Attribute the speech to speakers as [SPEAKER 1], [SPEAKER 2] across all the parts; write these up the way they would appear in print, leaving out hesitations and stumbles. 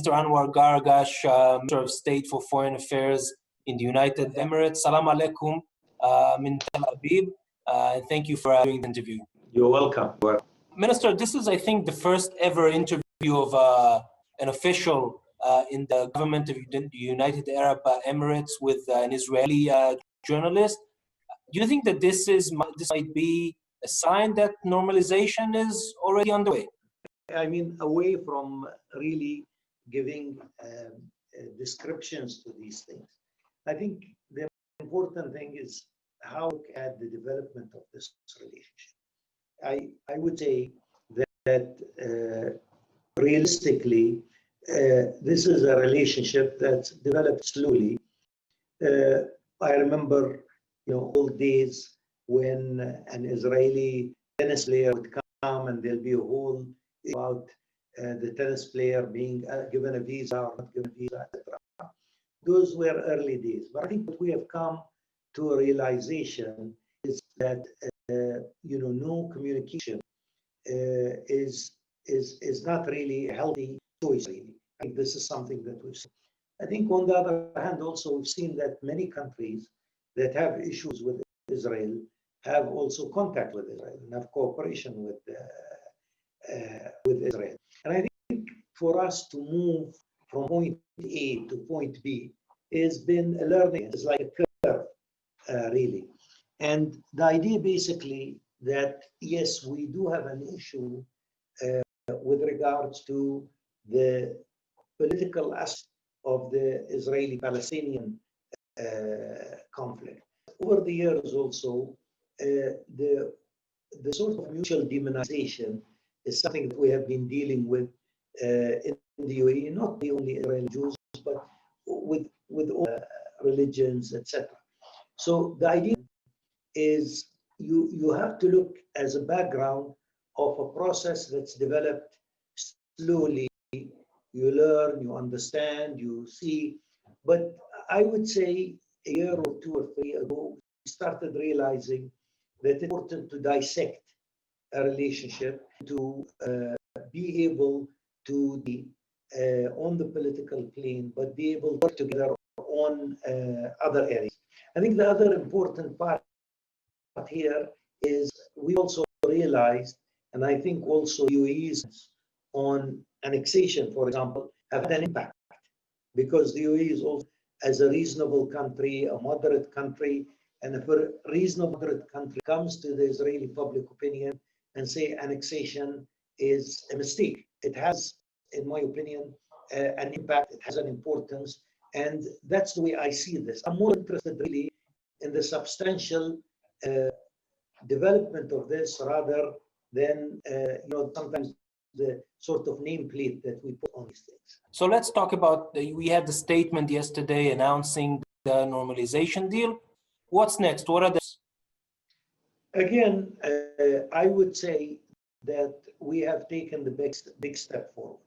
[SPEAKER 1] Mr. Anwar Gargash, Minister of State for Foreign Affairs in the United Emirates. Salam alaikum min Tel Aviv. Thank you for doing the interview.
[SPEAKER 2] You're welcome.
[SPEAKER 1] Minister, this is, I think, the first ever interview of an official in the government of the United Arab Emirates with an Israeli journalist. Do you think that this might be a sign that normalization is already underway?
[SPEAKER 2] I mean, away from really giving descriptions to these things, I think the important thing is how to look at the development of this relationship. I would say that realistically, this is a relationship that's developed slowly. I remember, old days when an Israeli tennis player would come and there'll be a whole about the tennis player being given a visa or not given a visa, etc. Those were early days. But I think what we have come to a realization is that no communication is not really a healthy choice. Really, I think this is something that we've seen. I think on the other hand, also we've seen that many countries that have issues with Israel have also contact with Israel and have cooperation with Israel. And I think for us to move from point A to point B has been a learning. It's like a curve, really. And the idea basically that, yes, we do have an issue with regards to the political aspect of the Israeli-Palestinian conflict. Over the years also, the sort of mutual demonization is something that we have been dealing with in the UAE, not the only Israeli Jews, but with all religions, etc. So the idea is you have to look as a background of a process that's developed slowly. You learn, you understand, you see. But I would say a year or two or three ago, we started realizing that it's important to dissect a relationship, to be able to be on the political plane, but be able to work together on other areas. I think the other important part here is we also realized, and I think also UAE's on annexation, for example, have had an impact, because the UAE is also, as a reasonable country, a moderate country, and if a reasonable moderate country comes to the Israeli public opinion and say annexation is a mistake, it has, in my opinion, an impact, it has an importance, and that's the way I see this. I'm more interested really in the substantial development of this rather than, sometimes the sort of nameplate that we put on these things.
[SPEAKER 1] So let's talk about, we had the statement yesterday announcing the normalization deal. What's next? What are the...
[SPEAKER 2] Again, I would say that we have taken the big step forward.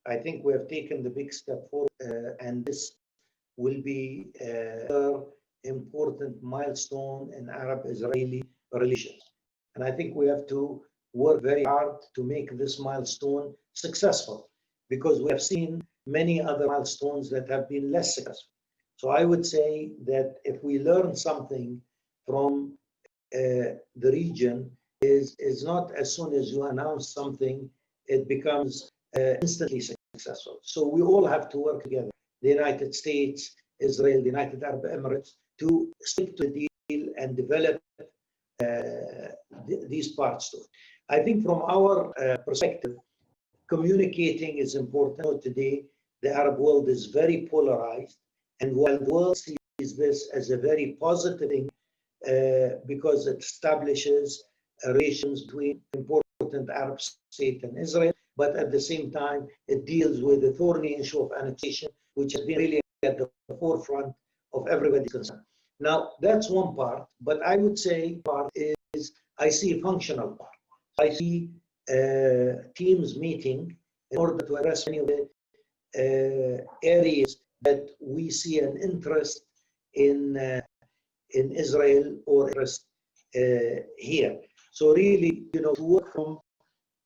[SPEAKER 2] I think we have taken the big step forward, and this will be another important milestone in Arab-Israeli relations. And I think we have to work very hard to make this milestone successful, because we have seen many other milestones that have been less successful. So I would say that if we learn something from the region, is not as soon as you announce something, it becomes instantly successful. So we all have to work together, the United States, Israel, the United Arab Emirates, to stick to the deal and develop these parts to it. I think from our perspective, communicating is important. Today, the Arab world is very polarized, and while the world sees this as a very positive thing, because it establishes relations between important Arab state and Israel, but at the same time, it deals with the thorny issue of annexation, which has been really at the forefront of everybody's concern. Now, that's one part, but I would say part is I see a functional part. I see teams meeting in order to address many of the areas that we see an interest in Israel or interest here. So really, to work from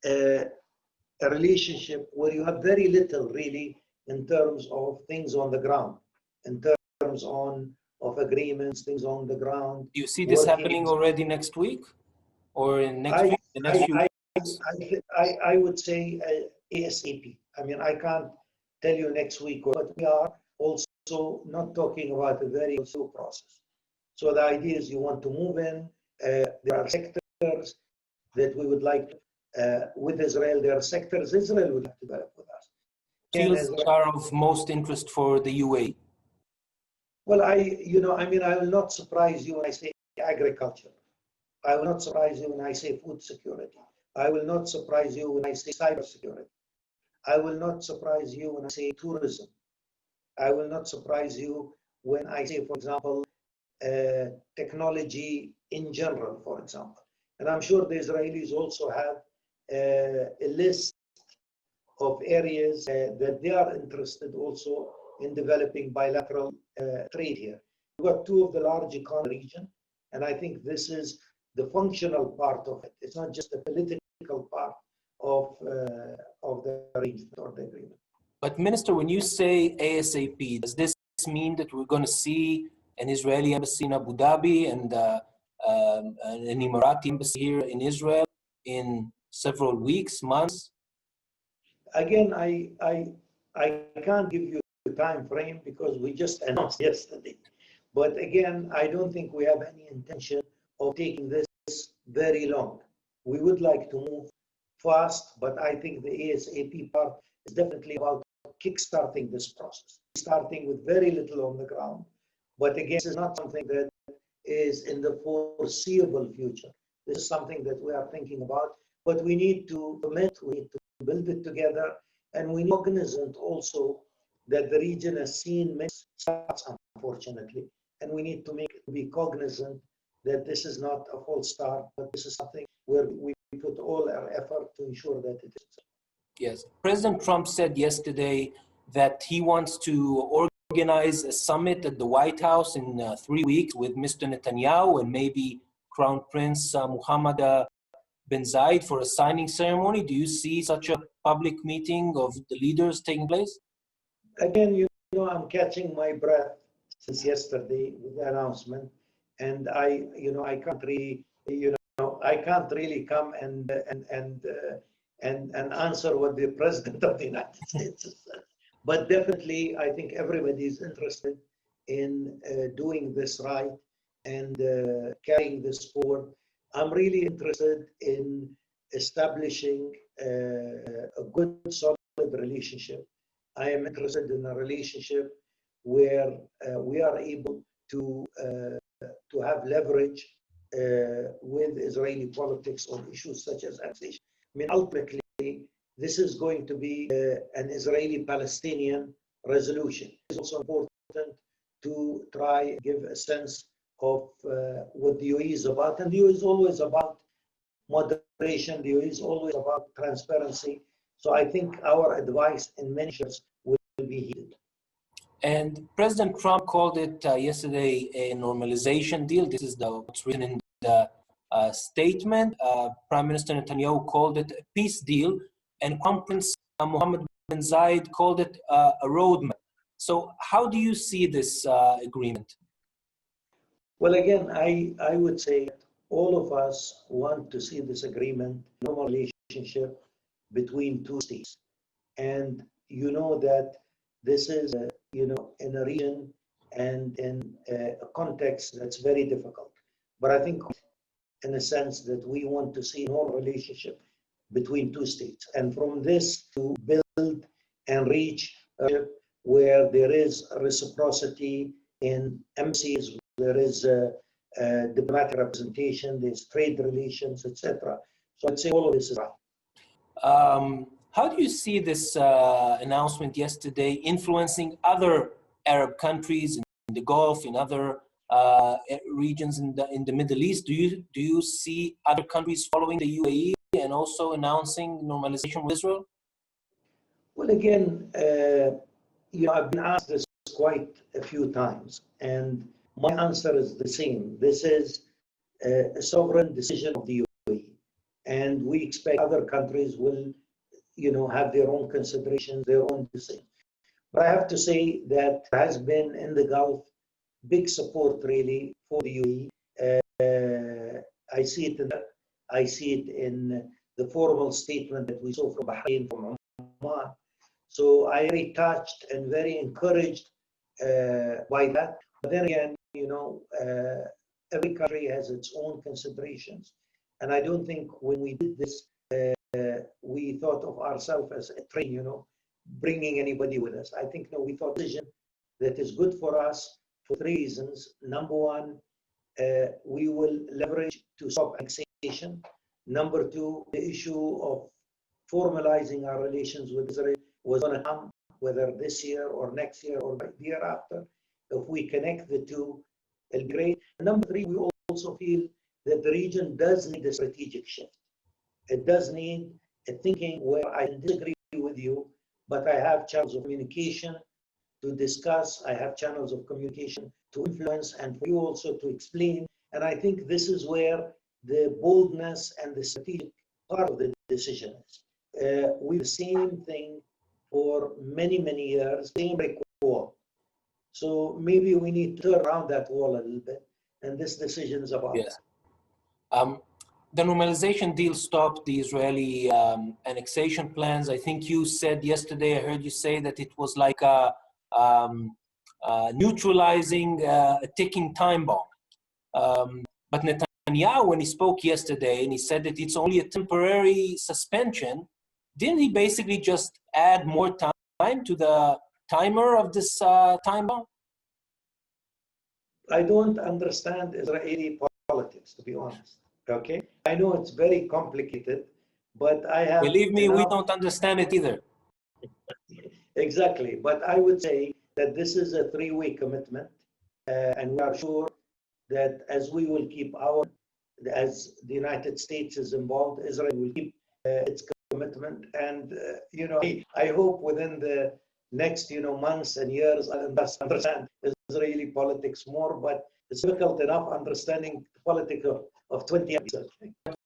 [SPEAKER 2] a relationship where you have very little really in terms of things on the ground, in terms of agreements, things on the ground.
[SPEAKER 1] Do you see this
[SPEAKER 2] Working.
[SPEAKER 1] happening already next week, or in next
[SPEAKER 2] I,
[SPEAKER 1] week, the next few weeks?
[SPEAKER 2] I would say ASAP. I mean, I can't tell you next week, but we are also not talking about a very slow process. So the idea is you want to move in. There are sectors that we would like with Israel. There are sectors Israel would like to develop with us.
[SPEAKER 1] Fields that are of most interest for the UAE.
[SPEAKER 2] Well, I will not surprise you when I say agriculture. I will not surprise you when I say food security. I will not surprise you when I say cybersecurity. I will not surprise you when I say tourism. I will not surprise you when I say, for example, technology in general, for example. And I'm sure the Israelis also have a list of areas that they are interested also in developing bilateral trade here. We've got two of the large economy region, and I think this is the functional part of it. It's not just the political part of the arrangement or the agreement.
[SPEAKER 1] But Minister, when you say ASAP, does this mean that we're going to see an Israeli embassy in Abu Dhabi and an Emirati embassy here in Israel in several weeks, months?
[SPEAKER 2] Again, I can't give you a time frame because we just announced yesterday. But again, I don't think we have any intention of taking this very long. We would like to move fast, but I think the ASAP part is definitely about kickstarting this process, starting with very little on the ground. But again, this is not something that is in the foreseeable future. This is something that we are thinking about, but we need to commit, we need to build it together, and we need cognizant also that the region has seen mixed starts, unfortunately, and we need to be cognizant that this is not a false start, but this is something where we put all our effort to ensure that it is.
[SPEAKER 1] Yes. President Trump said yesterday that he wants to organize a summit at the White House in 3 weeks with Mr. Netanyahu and maybe Crown Prince Mohammed bin Zayed for a signing ceremony. Do you see such a public meeting of the leaders taking place?
[SPEAKER 2] Again, I'm catching my breath since yesterday with the announcement, and I can't really, I can't really come and answer what the President of the United States has said. But definitely, I think everybody is interested in doing this right and carrying this forward. I'm really interested in establishing a good, solid relationship. I am interested in a relationship where we are able to have leverage with Israeli politics on issues such as annexation. I mean, ultimately, this is going to be an Israeli-Palestinian resolution. It's also important to try and give a sense of what the UAE is about. And the UAE is always about moderation. The UAE is always about transparency. So I think our advice in many areas will be heeded.
[SPEAKER 1] And President Trump called it yesterday a normalization deal. This is what's written in the statement. Prime Minister Netanyahu called it a peace deal, and Crown Prince Mohammed bin Zayed called it a roadmap. So how do you see this agreement?
[SPEAKER 2] Well, again, I would say all of us want to see this agreement, normal relationship between two states. And you know that this is, in a region and in a context that's very difficult. But I think in a sense that we want to see a normal relationship between two states. And from this to build and reach where there is reciprocity in embassies, there is diplomatic representation, there's trade relations, etc. So I'd say all of this is right.
[SPEAKER 1] How do you see this announcement yesterday influencing other Arab countries in the Gulf, in other regions in the Middle East? Do you see other countries following the UAE and also announcing normalization with Israel?
[SPEAKER 2] Well, again, I've been asked this quite a few times, and my answer is the same. This is a sovereign decision of the UAE, and we expect other countries will, have their own considerations, their own decisions. But I have to say that there has been in the Gulf big support really for the UAE. I see it in the formal statement that we saw from Bahrain, from Oman. So I am very touched and very encouraged by that. But then again, every country has its own considerations. And I don't think when we did this, we thought of ourselves as a train, bringing anybody with us. I think no, we thought a decision that is good for us for three reasons. Number one, we will leverage to stop annexation. Number two, the issue of formalizing our relations with Israel was going to come, whether this year or next year or the year after. If we connect the two, it'll be great. Number three, we also feel that the region does need a strategic shift. It does need a thinking where I disagree with you, but I have channels of communication to discuss. I have channels of communication to influence and for you also to explain. And I think this is where the boldness and the strategic part of the decision is. We've the same thing for many, many years, same brick wall. So maybe we need to turn around that wall a little bit. And this decision is about
[SPEAKER 1] yes. that. The normalization deal stopped the Israeli annexation plans. I think you said yesterday, I heard you say that it was like neutralizing a ticking time bomb. But Netanyahu, when he spoke yesterday and he said that it's only a temporary suspension, didn't he basically just add more time to the timer of this time bomb?
[SPEAKER 2] I don't understand Israeli politics, to be honest. Okay, I know it's very complicated, but I have.
[SPEAKER 1] Believe me, we don't understand it either.
[SPEAKER 2] Exactly, but I would say that this is a 3-way commitment, and we are sure that as we will keep as the United States is involved, Israel will keep its commitment, and I hope within the next months and years I'll understand Israeli politics more, but it's difficult enough understanding the politics of 20 years.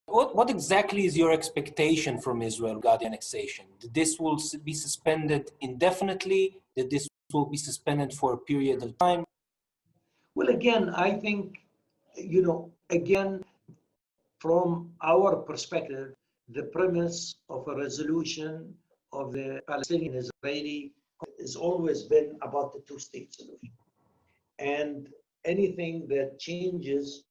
[SPEAKER 1] What exactly is your expectation from Israel regarding annexation? That this will be suspended indefinitely? That this will be suspended for a period of time?
[SPEAKER 2] Well, again, I think, again, from our perspective, the premise of a resolution of the Palestinian-Israeli has always been about the two-state solution. And anything that changes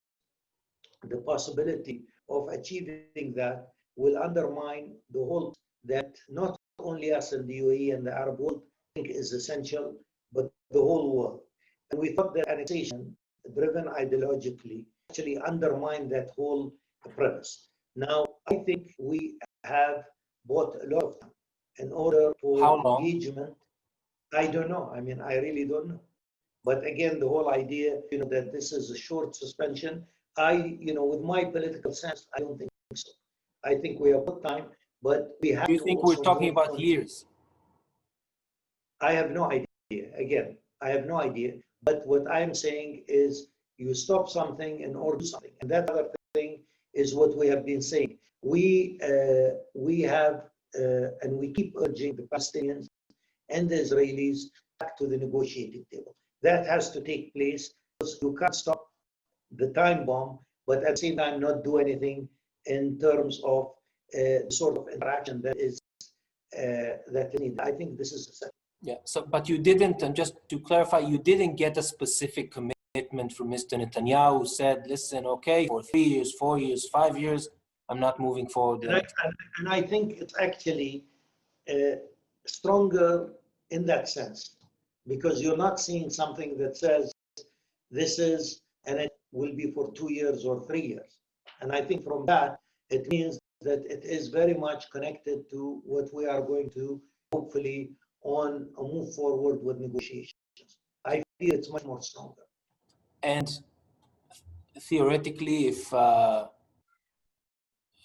[SPEAKER 2] the possibility of achieving that will undermine the whole that not only us in the UAE and the Arab world think is essential, but the whole world. And we thought that annexation, driven ideologically, actually undermined that whole premise. Now, I think we have bought a lot of time in order for engagement. I don't know. I mean, I really don't know. But again, the whole idea, that this is a short suspension, with my political sense, I don't think so. I think we have put time, but we have.
[SPEAKER 1] Do you think we're talking about years?
[SPEAKER 2] I have no idea. Again, I have no idea. But what I'm saying is, you stop something in order to do something, and that other thing is what we have been saying. We have and we keep urging the Palestinians and the Israelis back to the negotiating table. That has to take place because you can't stop the time bomb, but at the same time not do anything in terms of sort of interaction that is needed. I think this is the second.
[SPEAKER 1] Yeah. So, but you didn't, and just to clarify, you didn't get a specific commitment from Mr. Netanyahu who said, listen, okay, for 3 years, 4 years, 5 years, I'm not moving forward.
[SPEAKER 2] And I think it's actually stronger in that sense, because you're not seeing something that says this is, and it will be for 2 years or 3 years. And I think from that, it means that it is very much connected to what we are going to hopefully on a move forward with negotiations. I feel it's much more stronger.
[SPEAKER 1] And theoretically, if, I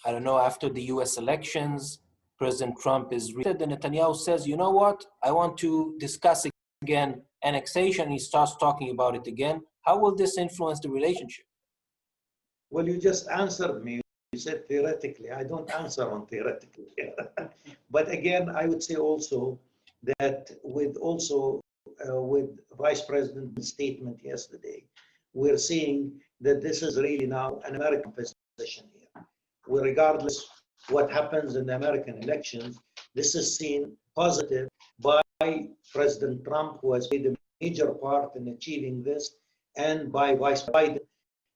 [SPEAKER 1] don't know, after the US elections, President Trump is reelected, and Netanyahu says, you know what, I want to discuss again annexation, he starts talking about it again. How will this influence the relationship?
[SPEAKER 2] Well, you just answered me. You said theoretically. I don't answer on theoretically. But again, I would say also that with also with Vice President's statement yesterday, we're seeing that this is really now an American position here. Where regardless what happens in the American elections, this is seen positive by President Trump, who has played a major part in achieving this, and by Vice Biden.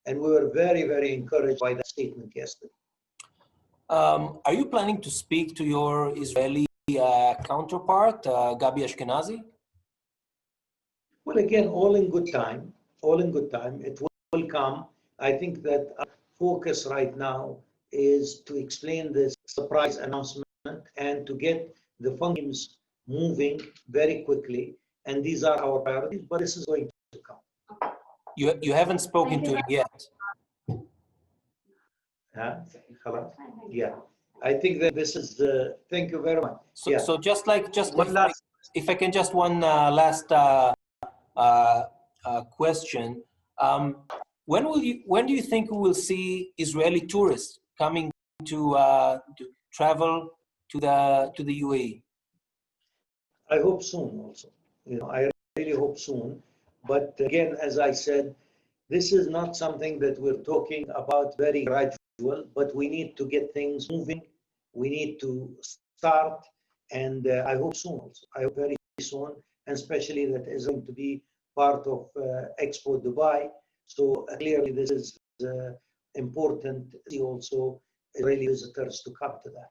[SPEAKER 2] And we were very, very encouraged by that statement yesterday.
[SPEAKER 1] Are you planning to speak to your Israeli counterpart, Gabi Ashkenazi?
[SPEAKER 2] Well, again, all in good time. All in good time. It will come. I think that our focus right now is to explain this surprise announcement and to get the funds moving very quickly. And these are our priorities, but this is going to come.
[SPEAKER 1] You haven't spoken to him yet.
[SPEAKER 2] Yeah, I think that this is the. Thank you very much.
[SPEAKER 1] So,
[SPEAKER 2] yeah.
[SPEAKER 1] So just if I can just one last question. When do you think we will see Israeli tourists coming to travel to the UAE?
[SPEAKER 2] I hope soon also. I really hope soon. But again, as I said, this is not something that we're talking about very gradual, but we need to get things moving. We need to start, and I hope soon also. I hope very soon, and especially that is going to be part of Expo Dubai. So clearly this is important to see also Israeli visitors to come to that.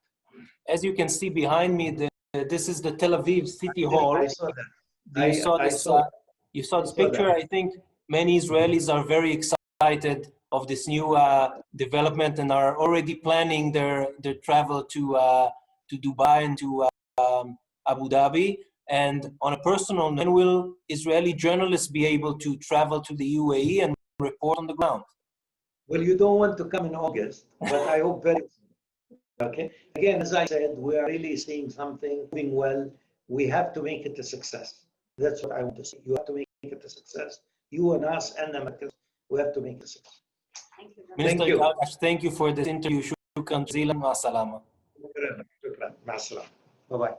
[SPEAKER 1] As you can see behind me, this is the Tel Aviv City Hall.
[SPEAKER 2] I saw that.
[SPEAKER 1] You saw this picture. I think many Israelis are very excited of this new development and are already planning their travel to Dubai and to Abu Dhabi. And on a personal note, when will Israeli journalists be able to travel to the UAE and report on the ground?
[SPEAKER 2] Well, you don't want to come in August, but I hope very soon. Okay. Again, as I said, we are really seeing something moving well. We have to make it a success. That's what I want to say. You have to make it a success. You and us and the Americans, we have to make it a success.
[SPEAKER 1] Minister Gargash, thank you for this interview. Shukran jazilan. Ma salama.
[SPEAKER 2] Bye-bye.